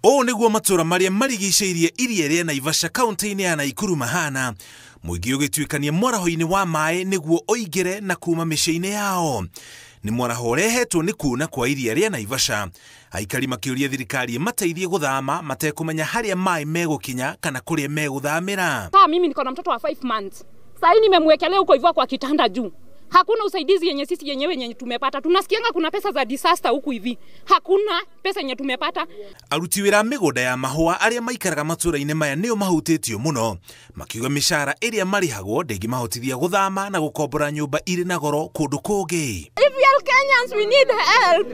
O niguo matura maria marigicĩirie iria rĩa Naivasha kaunti-inĩ ya Nakuru mahana, mũingĩ ũgĩtuĩkania mwaraho-inĩ wa maĩ niguo oingĩre na kuma mĩciĩ-inĩ yao. Nĩ mwaraho ũrehetwo nĩ kuna kwa iria rĩa Naivasha, aikari makĩũria thirikari mateithie gũthama matekũmenya harĩa maĩ megũkinya kana kũrĩa megũthamĩra. Mimi niko na mtoto wa 5 months. Sasa nimemwekelea huko hivyo kwa kitanda juu. Hakuna usaidizi yenye sisi yenyewe tumepata. Tunasikianga kuna pesa za disaster huku hivi. Hakuna pesa yenye tumepata. Aruti wĩra mĩgũnda ya mahũa arĩa maikaraga matũũra-inĩ maya nĩo mahutĩtio mũno, makiuga mĩcara ĩrĩa marĩhagwo ndĩngĩmahotithia gũthama na gũkombora nyũmba irĩ na goro kũndũ kũngĩ. If we are Kenyans, we need help.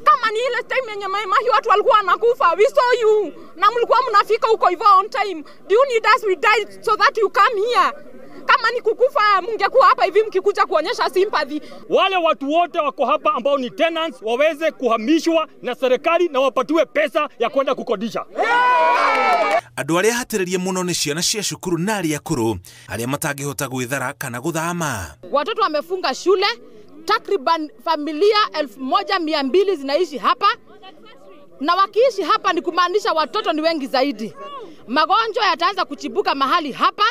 Kama ni ile time yenye mahi watu walikuwa wanakufa, we saw you. Na mlikuwa mnafika huko hivyo on time. Do you need us? We died so that you come here. Kama ni kukufa mngekuwa hapa hivi mkikuja kuonyesha sympathy. Wale watu wote wako hapa ambao ni tenants waweze kuhamishwa na serikali na wapatiwe pesa ya kwenda kukodisha. Andũ arĩa hatĩrĩrie mũno nĩ ciana cia cukuru na arĩa akũrũ arĩa matangĩhota gwĩthara kana gũthama. Watoto wamefunga shule, takriban familia 1200 zinaishi hapa. Na wakiishi hapa ni kumaanisha watoto ni wengi zaidi. Magonjwa yataanza kuchibuka mahali hapa.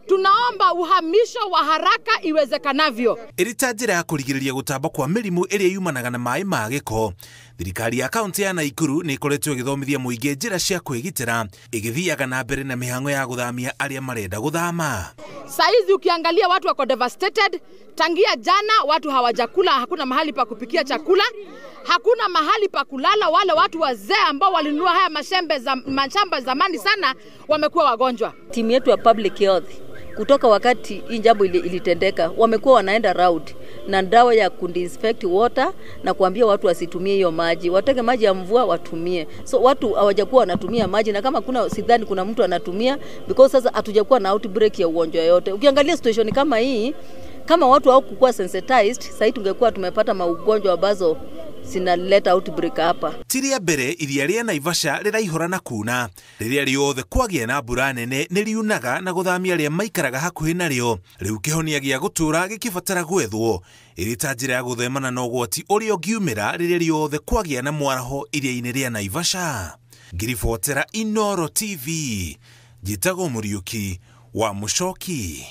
Tunaomba uhamisho wa haraka iwezekanavyo. Ĩrĩ njĩra ya kũrigĩrĩria gũtamba kwa mĩrimũ ĩrĩa yumanaga na maĩ ma gĩko, thirikari ya kaunti ya Nakuru nĩ ĩkoretwo ĩgĩthomithia mũingĩ njĩra cia kwĩgitĩra, ĩgĩthiaga na mbere na mĩhang'o ya gũthamia arĩa marenda gũthama. Saizi ukiangalia watu wako devastated. Tangia jana watu hawajakula, hakuna mahali pa kupikia chakula, hakuna mahali pa kulala. Wale watu wazee ambao walinunua haya mashamba zamani sana wamekuwa wagonjwa. Timu yetu ya public health kutoka wakati hii jambo ilitendeka wamekuwa wanaenda round na dawa ya kudisinfect water na kuambia watu wasitumie hiyo maji, wateke maji ya mvua watumie. So watu hawajakuwa wanatumia maji, na kama kuna sidhani kuna mtu anatumia, because sasa hatujakuwa na outbreak ya ugonjwa yote. Ukiangalia situation kama hii, kama watu hawakuwa sensitized, sasa tungekuwa tumepata maugonjwa ambazo sinaleta outbreak hapa. Tiria mbere iria rĩa Naivasha rĩraihũra na kuna, rĩrĩa rĩothe kwagĩa na mbura nene nĩriunaga na gũthamia arĩa maikaraga hakuhĩ narĩo. Rĩu kĩhonia gĩa gũtũũra gĩkĩbatara gwethwo, ĩrĩ ta njĩra ya gũthemana na ũgwati ũrĩa ũngiumĩra rĩrĩa rĩothe kwagĩa na mwaraho iria-inĩ rĩa Naivasha. Ngiribotera Inooro TV, njĩtagwo Mũriũki wa Mũchoki.